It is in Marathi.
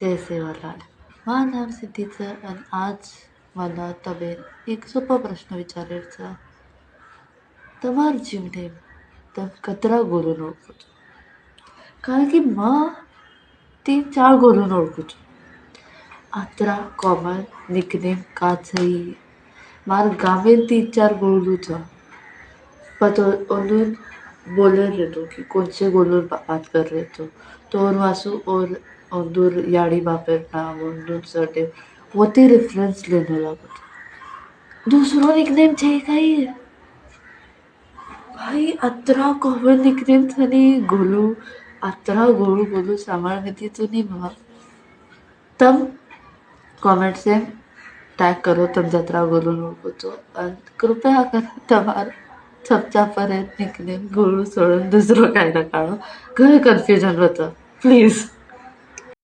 जैसे वलाड. माझं नाव सिद्धीचं आणि आज मला તમે એક સોપો પ્રશ્ન વિચારેલ તમારા જીવને તમે કતરા ગોલून ઓળખો છો? કારણ કે तीन चार गोलून ओळखू છું. આતરા કોમન નિકનેમ કાછઈ મારા ગામે तीन चार गोलू छ पर उन्होंने बोले रहे तो कि कौन से गोलूर बात कर रहे तो और वासु और दूर याड़ी बापर नाम और सर्टे वो ते रेफरेंस लेने लगा दूसरों निकनेम चाहिए काही भाई अतरा कॉमन निकनेम थनी गोलू अतरा गोलू गोलू सांभाळने ती तुनी मग तब कमेंट से टैग करो तब जत्रा गोलू नको तो कृपया करा તમારા चपचा पर्यंत निकनेम गोळू सोडून दुसरं काय ना काढू घर कन्फ्युजन होतं प्लीज.